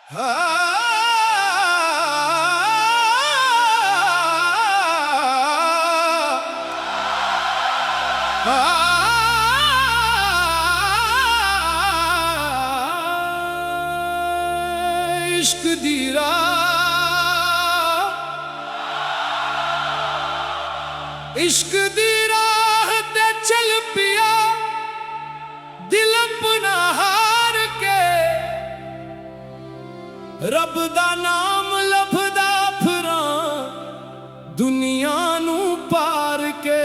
इश्क दी राह, इश्क दी राह ते चल पिया दिल अपना हार के, रब दा नाम लभदा फिरां दुनिया नू पार के।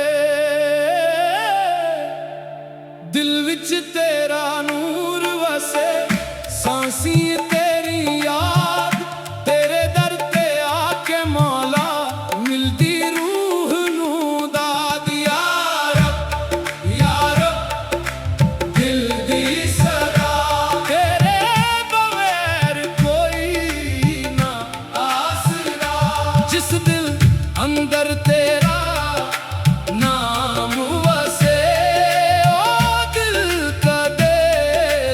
दिल विच तेरा नूर वसे सांसी तेरी याद, तेरे दर ते आके मौला मिलदी रूह नू दाद। यार दिल दी सदा तेरे बगैर कोई ना आसरा, जिस दिल अंदर तेरा नाम वसे ओ दिल कदे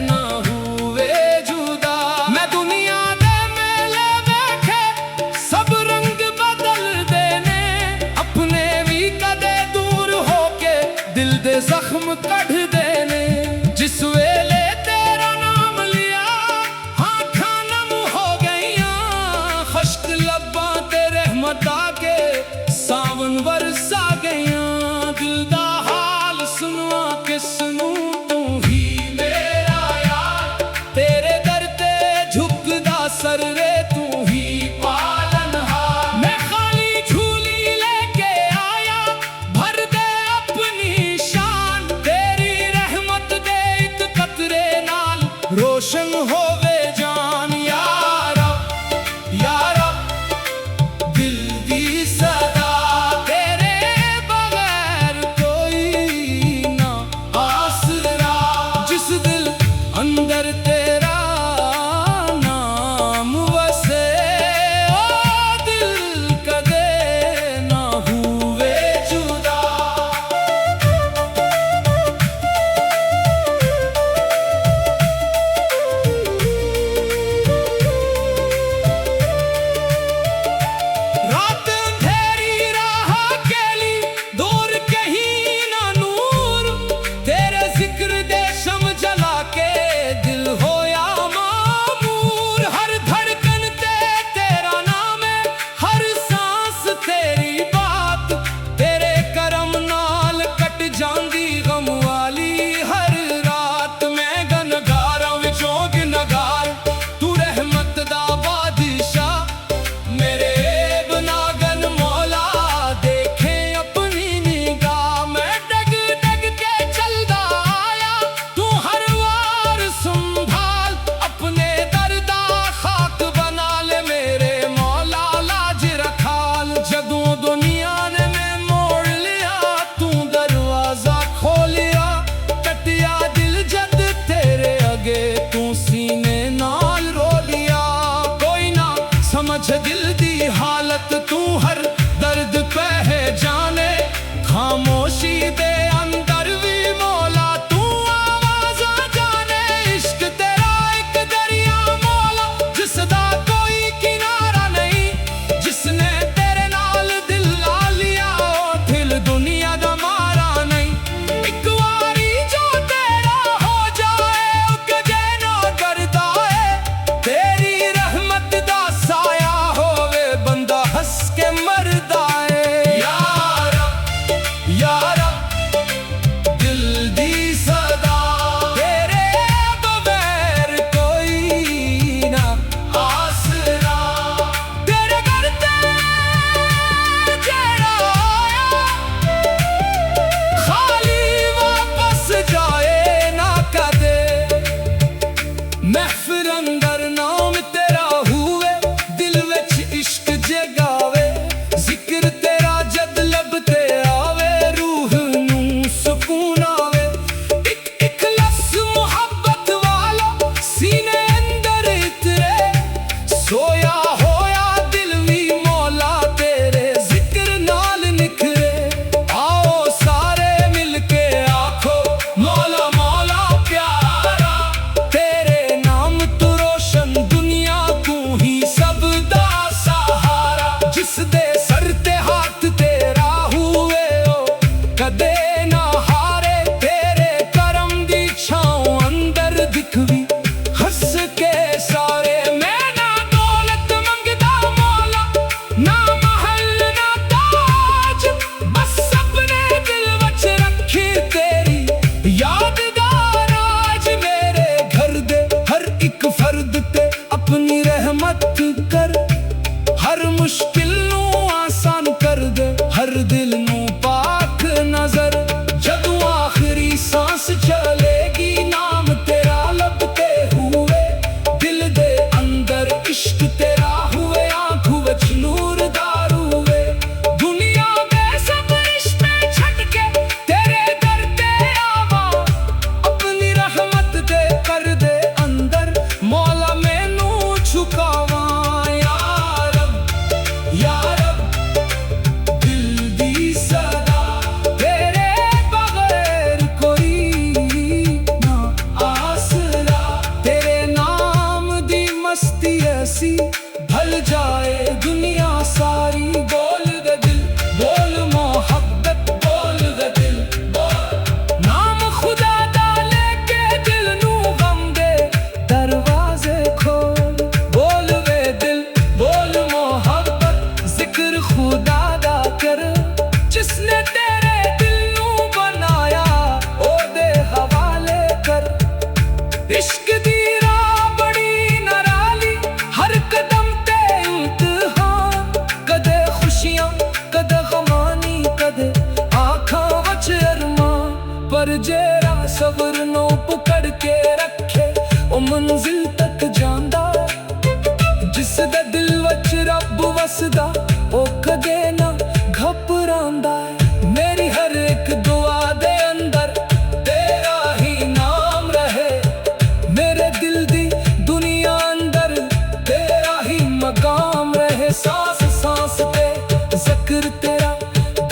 ना हुए जुदा। मैं दुनिया दे मेले वेखे सब रंग बदल देने, अपने भी कदे दूर होके दिल दे जख्म कढ़ देने। जिस वेले तेरा नाम लिया आँखां नम हो गईयां, खुश्क लब्बां ते रहमत आके सावन बरसा गईयां। दिल दा हाल सुनवा किसनू तू ही मेरा यार, तेरे दर ते झुकदा सर रे तू ही पालनहार। मैं खाली झूली लेके आया भर दे अपनी शान, तेरी रहमत दे एक कतरे नाल रोशन होवे जान। यार दिल दी सदा तेरे बगैर कोई ना आसरा, जिस दिल अंदर तेरा नाम वसे ओ दिल कदे ना हुए जुदा। रात अंधेरी राह अकेली दूर कहीं ना नूर, तेरे जिक्र दे शम जला के दिल होया मामूर। हर धड़कन ते तेरा नाम है, हर सांस तेरी बात, तेरे करम नाल कट जांदी गम वाली हर रात। मैं गनगारां विचों गिनगार तू रहमत दा बादशाह, मेरे बनागन मौला देखे अपनी निगाह। मैं डग डग के चलदा आया तू हर वार संभाल, अपने दरदा खाक बना ले मेरे मौला लाज रखाल। जदों दुनिया ने मैं मोड़ लिया तू दरवाजा खोलिया, कटिया दिल जद तेरे अगे तू सीने नाल रो लिया। कोई ना समझ दिल दी हालत तू हर दर्द पहचाने, खामोशी दे अंदर भी मौला तू आवाज़ा जाने। इश्क तेरा एक दरिया मौला जिसदा कोई किनारा नहीं, जिसने तेरे नाल दिल ला लिया ओ दिल दुनिया दा मारा नहीं। एक वारी जो तेरा हो जाए उकजे ना करदा है, तेरी रहमत दा साया होवे बंदा हंस के मरदा है। यार दिल दी सदा तेरे बगैर कोई ना आसरा, तेरे घर ते जेड़ा आया खाली वापस जाए ना कदे। महफिल अंदर नाम तेरा हुए, दिल विच इश्क जगावे, जिक्र तेरा जद लब ते आवे रूह नू सुकून आवे। एक लफ्ज़ मुहब्बत वाला सीने अंदर इतरे, सोया होया दिल भी मौला तेरे जिक्र नाल निखरे। आओ सारे मिलके आखो मौला मौला प्यारा, तेरे नाम तू रोशन फर्द ते अपनी रहमत कर, हर मुश्किल नू आसान कर दे, हर दिल नू पाक नजर। जदों आखिरी सांस चलेगी नाम तेरा लबते हुए, दिल दे अंदर इश्क तेरा हुए, आंखों विच नूर दारूवे। दुनिया दे सब रिश्ते छड़ के तेरे दर ते आवा, अपनी रहमत दे कर दे अंदर, मौला मैनू झुकावा। या रब दिल दी सदा, तेरे बगैर कोई ना आसरा। तेरे नाम दी मस्ती ऐसी भल जाए दुनिया सारी। बोल दे दिल बोल मोहब्बत, बोल दे दिल बोल नाम खुदा दा लेके दिल नू गम दे दरवाजे खोल। बोल वे दिल बोल मोहब्बत, जिक्र खुदा दा कर, जिसने तेरे दिल नू बनाया ओ दे हवाले कर। इश्क दी राह बड़ी नराली, हर कदम ते इम्तिहान, कदे खुशियां कदे गमानी, कदे आँखां वच अरमान। पर जेरा सबर नो पकड़ के रखे ओ मंजिल तक जांदा, जिस दे दिल वच रब वसदा ओ कदे ना घबरांदा। मेरी हर एक दुआ दे अंदर तेरा ही नाम रहे, मेरे दिल दी दुनिया अंदर तेरा ही मकाम रहे। सांस सांस पे जिक्र तेरा,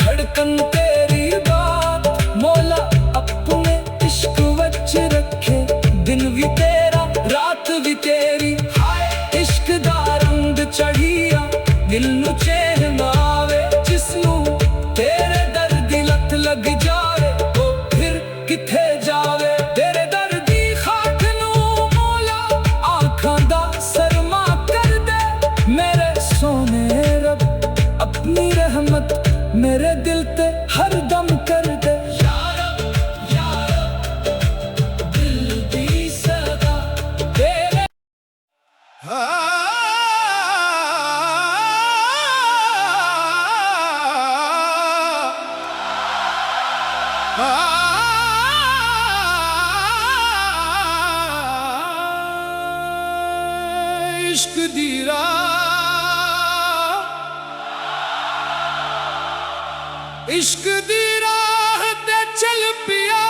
धड़कन तेरी बात, मौला अपने इश्क वच रखे। दिन भी तेरा रात भी तेरी, हाय इश्क दा रंग चढ़िया, दिल नू चैन आवे। जिसनू तेरे दर्द दी लत लग जावे ओ फिर किथे जावे। तेरे दर्द दी खाक नू मौला आँखां दा सरमा कर दे, मेरे सोने रब अपनी रहमत मेरे दिल ते हर दम कर दे। या रब दिल दी सदा, तेरे इश्क दी राह, इश्क दी राह ते चल पिया,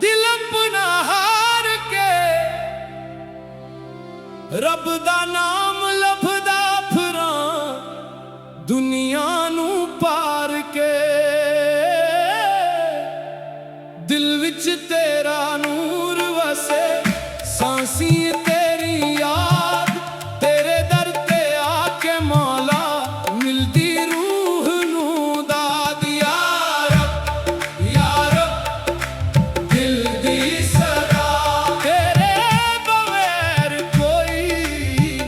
दिल अपना हार के, रब दा नाम लभदा फिरां दुनिया नू पार के। दिल विच तेरा नूर वसे, सांसी तेरी याद, तेरे दर ते आके मौला मिलदी रूह नू दाद। या रब दिल दी सदा, तेरे बगैर कोई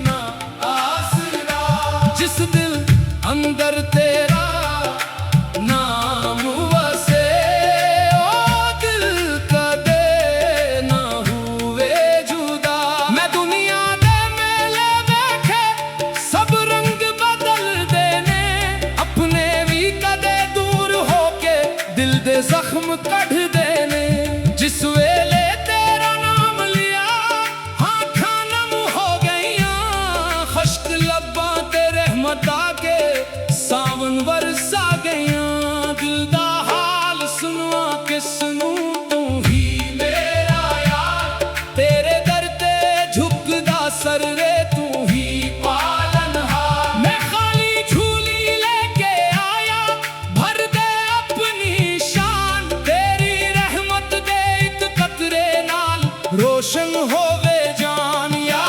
ना आसरा। जिस दिल अंदर तेरा नाम वसे, ओ दिल कदे ना हुए जुदा। मैं दुनिया दे मेले वेखे सब रंग बदल देने, अपने भी कदे दूर होके दिल दे जख्म कढ़ देने। जिस वेले तेरा नाम लिया आँखां नम हो गईयां, खुश्क लब्बां ते रहमत आके सावन बरसा गईयां। दिल दा हाल सुनवा किसनू तू ही मेरा यार, तेरे दर ते झुकदा सर रे तू ही पालनहार। मैं खाली झूली लेके आया, भर दे अपनी शान, तेरी रहमत दे एक कतरे नाल रोशन होवे जान। या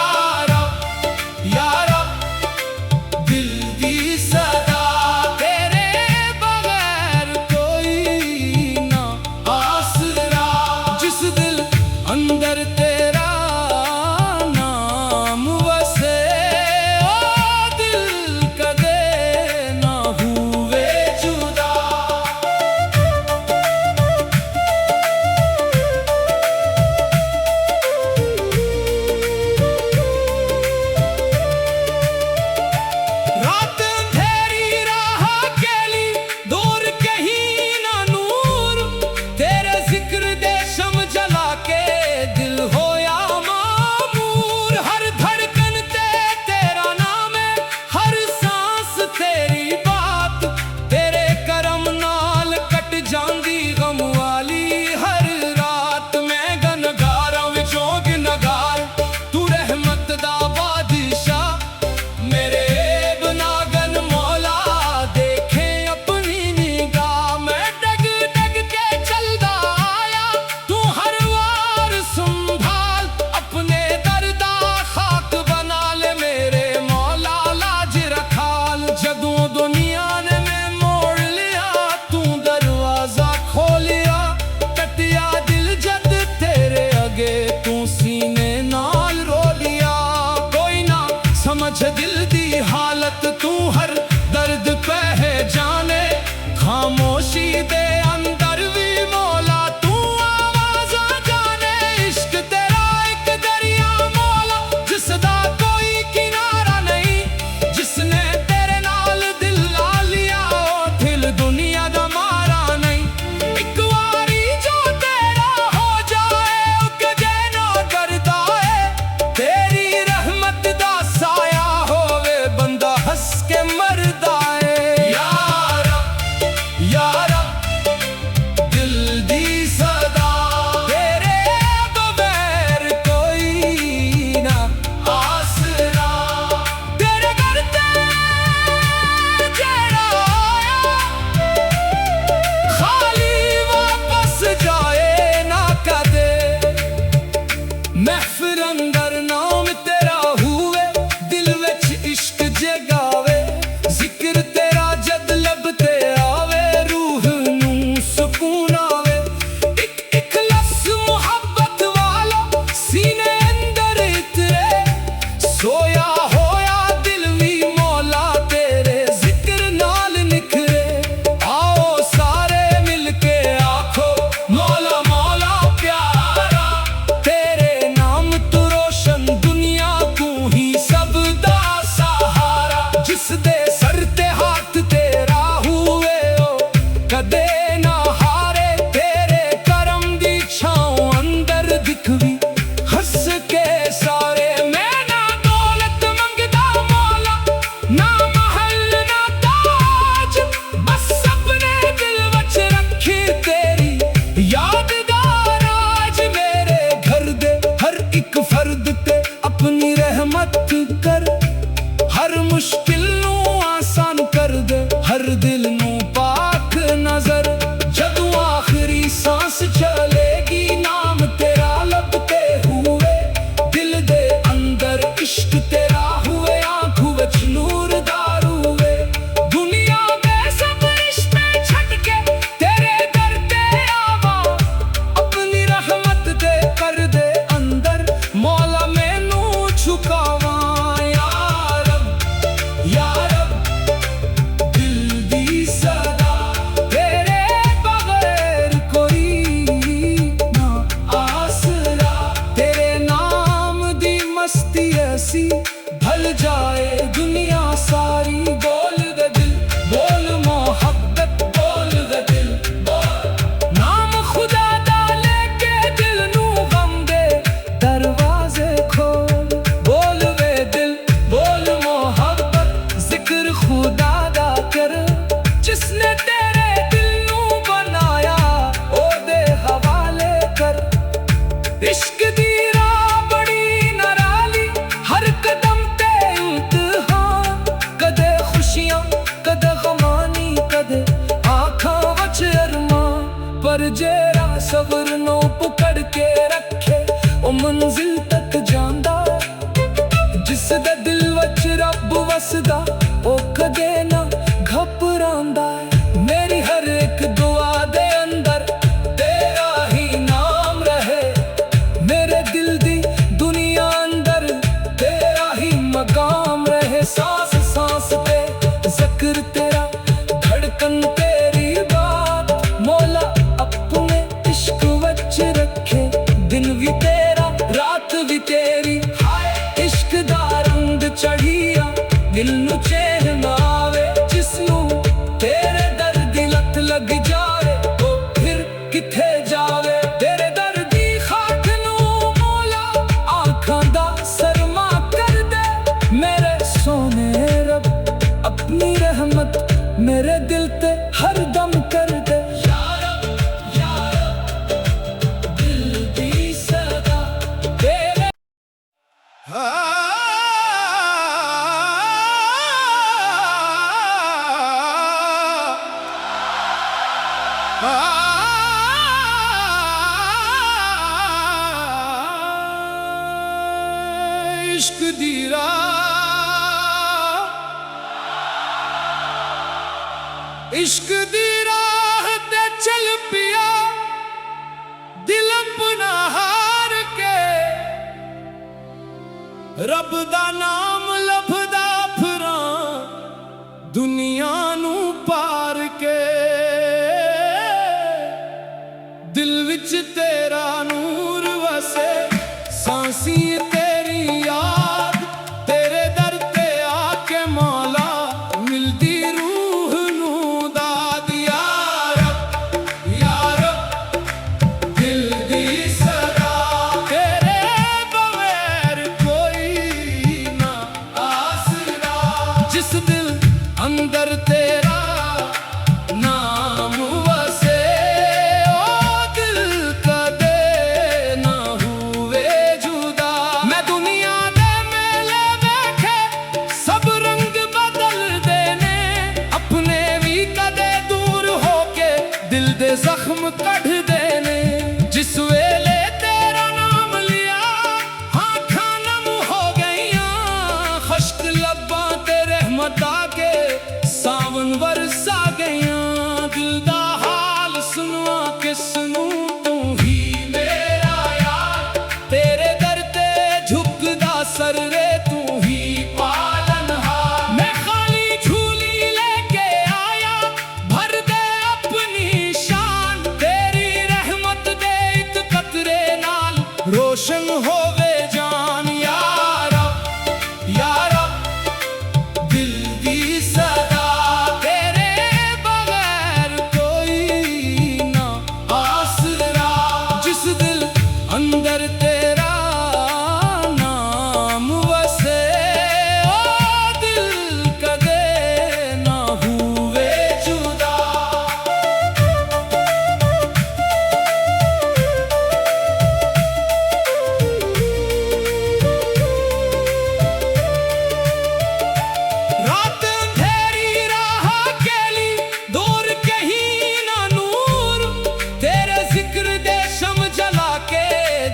रब दिल दी सदा, तेरे बगैर कोई ना आसरा। जिस दिल अंदर तेरा नाम वसे, समझ दिल दी हालत, तू हर दर्द पहचाने। खामोशी दे अंदर भी मौला तू आवाज़ जाने। इश्क तेरा एक दरिया मौला, जिसदा कोई किनारा नहीं। जिसने तेरे नाल दिल ला लिया, ओ दिल दुनिया दा मारा नहीं। एक वारी जो तेरा हो जाए, उक जेनो करदा है। तेरी रहमत दा साया होवे, बंदा हंस के मरदा है। या रब दिल दी सदा, तेरे बगैर कोई ना आसरा। तेरे घर ते जेड़ा आया, खाली वापस जाए ना कदे। महफिल अंदर नाम तेरा हुए, दिल विच इश्क जगावे। जिक्र तेरा जद लब ते आवे, रूह नू सुकून आवे। एक इखलास मुहब्बत वाला सीने अंदर इतरे। सोया होया दिल भी मौला तेरे जिक्र नाल निखरे। आओ सारे मिलके आखो मौला मौला प्यारा। तेरे नाम तू रोशन दुनिया, तू ही सब दा सहारा। जिस दे सर ते हाथ तेरा हुए, ओ कदे ना हारे। तेरे करम दी छांव अंदर दिखवी, हंस के सारे। मैं ना दौलत मंगदा मौला, ना महल ना ताज। बस अपने दिल वच रखी तेरी याद दा राज। मेरे घर दे हर एक फर्द ते अपनी रहमत कर। हर मुश्किल नू आसान कर दे, हर दिल नू पाक नजर। जदों आखिरी सांस चलेगी, नाम तेरा लबते हुए। दिल दे अंदर इश्क तेरा हुए, आंखों विच नूर दारूवे। दुनिया दे सब रिश्ते छड़ के तेरे दर ते आवा। अपनी रहमत दे कर दे अंदर, मौला मैनू झुकावा। या रब दिल दी सदा, तेरे बगैर कोई ना आसरा। तेरे नाम दी मस्ती ऐसी, भल जाए दुनिया सारी। बोल दे दिल बोल मोहब्बत, बोल दे दिल बोल। नाम खुदा दा लेके दिल नू गम दे दरवाजे खोल। बोल वे दिल बोल मोहब्बत, जिक्र खुदा दा कर। जिसने तेरे दिल नू बनाया, ओ दे हवाले कर। इश्क दी राह बड़ी नराली, हर कदम ते इम्तिहान। कदे खुशियां कदे गमानी, कदे आँखां वच अरमान। पर जेरा सबर नो पकड़ के रखे, ओ मंजिल तक जांदा। जिस दे दिल वच रब वसदा, ओ कदे ना घबरांदा। मेरी हर एक दुआ दे अंदर तेरा ही नाम रहे। मेरे दिल दी दुनिया अंदर तेरा ही मकाम रहे। सांस सांस पे जिक्र तेरा, धड़कन तेरी बात। मौला अपने इश्क वच रखे, दिन भी तेरा रात भी तेरी। हाय इश्क दा रंग चढ़िया, दिल नू चैन ना आवे। जिसनू तेरे दर्द दी लत लग जाए, ओ फिर किथे जावे। तेरे दर्द दी खाक नू मौला आँखां दा सरमा कर दे। मेरे सोने रब अपनी रहमत मेरे दिल ते हर दम कर दे। या रब दिल दी सदा, तेरे इश्क दी राह, इश्क दी राह ते चल पिया। दिल अपना हार के, रब दा नाम लभदा कढ़ देने। जिस वेले तेरा नाम लिया आँखां नम हो गईयां, खश्क लब्बां ते रहमत आके सावन वरसा गईयां। दिल दा हाल सुनवा किसनूं तू ही मेरा यार, तेरे दर ते झुकदा सर रे तू ही पालनहार। मैं खाली झूली लेके आया भर दे अपनी शान, तेरी रहमत दे इत कतरे नाल रोशन होवे जान। या रब दिल दी सदा तेरे बगैर कोई ना आसरा। जिस दिल अंदर तेरा नाम वसे, ओ दिल कदे ना हुए जुदा। रात अंधेरी राह अकेली दूर कहीं ना नूर, तेरे जिक्र दे शम जला के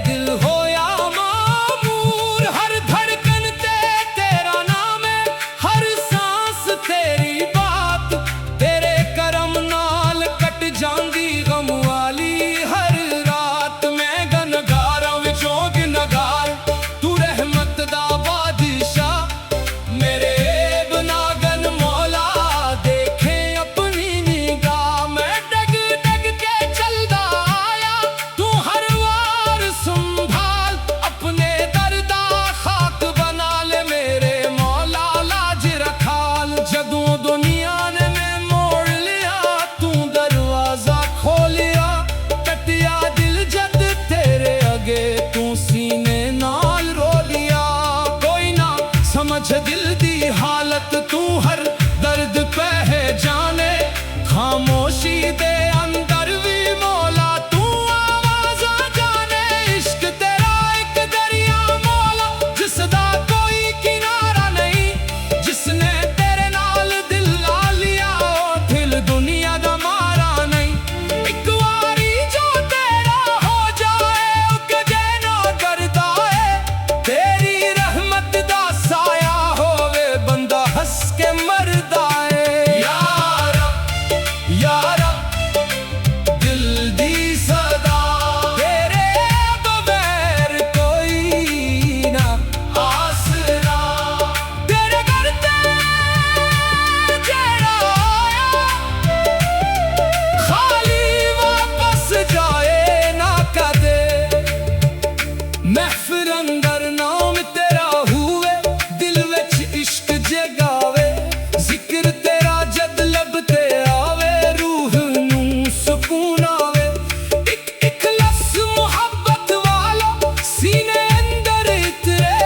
दिल होया मामूर। हर धड़कन ते तेरा नाम है, हर सांस तेरी बात, तेरे करम नाल कट जांदी गम वाली हर रात। मैं गनगारां विचों गिनगार तू रहमत दा बादशाह, मेरे बनागन मौला देखे अपनी निगाह। मैं डग डग के चलदा आया तू हर वार संभाल, अपने दरदा खाक बना ले मेरे मौला लाज रखाल। जदों दुनिया ने मैं मोड़ लिया तू दरवाजा खोलिया, कटिया दिल जद तेरे अगे तू सीने नाल रो लिया। कोई ना समझ दिल दी हालत तू हर दर्द पहचाने, खामोशी दे अंदर भी मौला तू आवाज़ां जाने। इश्क तेरा एक दरिया मौला जिसदा कोई किनारा नहीं, जिसने तेरे नाल दिल ला लिया ओ दिल दुनिया दा मारा नहीं। एक वारी जो तेरा हो जाए उकजे ना करदा है, तेरी रहमत दा साया होवे बंदा हंस के मरदा है। या रब दिल दी सदा तेरे बगैर कोई ना आसरा। तेरे घर ते जेड़ा आया खाली वापस जाए ना कदे। महफिल अंदर नाम तेरा हुए, दिल विच इश्क जगावे, जिक्र तेरा जद लब ते आवे रूह नूं सुकून आवे। एक इखलास मुहब्बत वाला सीने अंदर इतरे,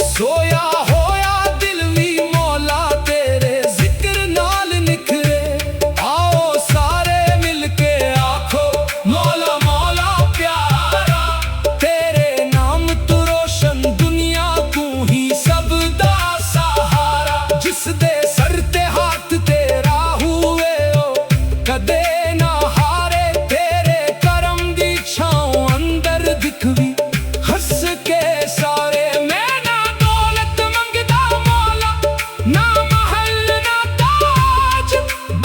सोया होया दिल भी मौला तेरे जिक्र नाल निखरे। आओ सारे मिलके आखो मौला मौला प्यारा, तेरे नाम तू रोशन दुनिया तू ही सब दा सहारा। जिस दे सर ते हाथ तेरा हुए ओ कदे ना हारे, तेरे करम दी छांव अंदर दिखवी हंस के सारे। मैं ना दौलत मंगदा मौला ना महल ना ताज,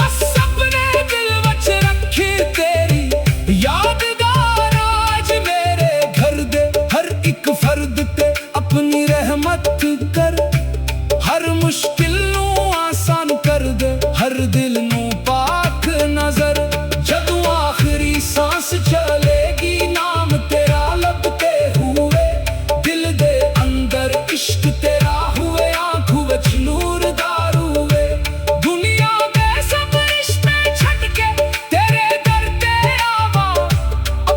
बस अपने दिल वच रखी तेरी याद दा राज। मेरे घर दे हर एक फर्द ते अपनी रहमत कर, हर मुश्किल नूं आसान कर दे, हर दिल नूं पाक नजर। जदों आखिरी सांस चलेगी नाम तेरा लबते हुए, दिल दे अंदर इश्क तेरा हुए, आंखों विच नूर दारूवे। दुनिया दे सब रिश्ते छड्ड के तेरे दर ते आवा,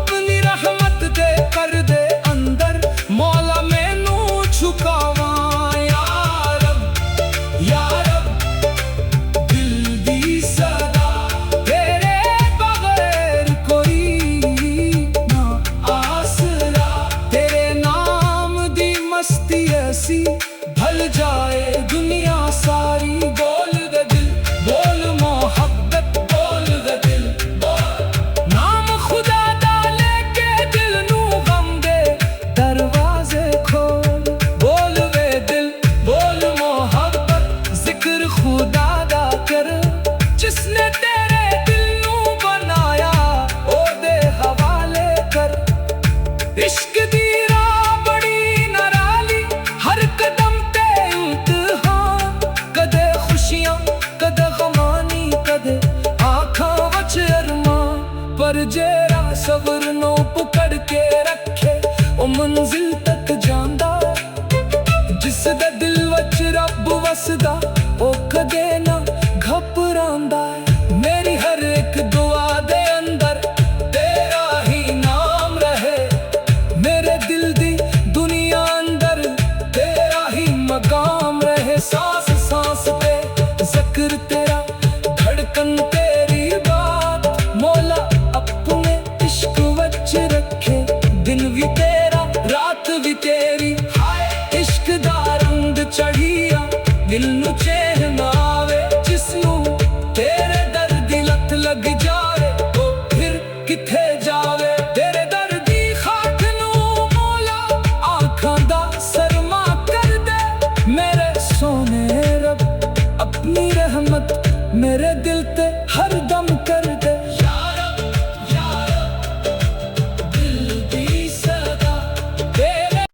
अपनी रहमत दे कर दे अंदर मौला मैनू छुकावा। या रब दिल दी सदा तेरे बगैर कोई ना आसरा। तेरे नाम दी मस्ती ऐसी भल जाए दुनिया सारी। बोल दे दिल बोल मोहब्बत बोल दे दिल बोल, नाम सबर नो पकड़ के रखे ओ मंजिल तक जांदा जिस दा दिल वच रब वसदा ओ कदे ना घबरांदा मेरी हर एक दुआ दे अंदर तेरा ही नाम रहे मेरे दिल दी दुनिया अंदर तेरा ही मकाम रहे सांस सांस पे जिक्र तेरा धड़कन तेरी बात मौला अपने इश्क वच रखे दिन भी तेरा रात भी तेरी हाय इश्क दा रंग चढ़िया दिल नू चैन आवे जिसनू तेरे दर्द दी लत लग जावे ओ फिर किथे जावे तेरे दर्द दी खाक नू मौला आँखां दा सरमा कर दे मेरे सोने रब अपनी रहमत मेरे दिल ते हर दम कर दे या रब दिल दी सदा तेरे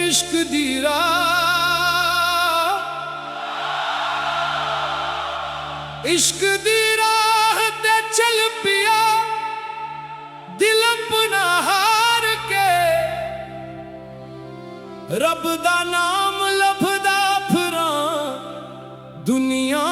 इश्क दी इश्क दी राह ते चल पिया दिल अपना हार के रब दा नाम लभदा फिरां दुनिया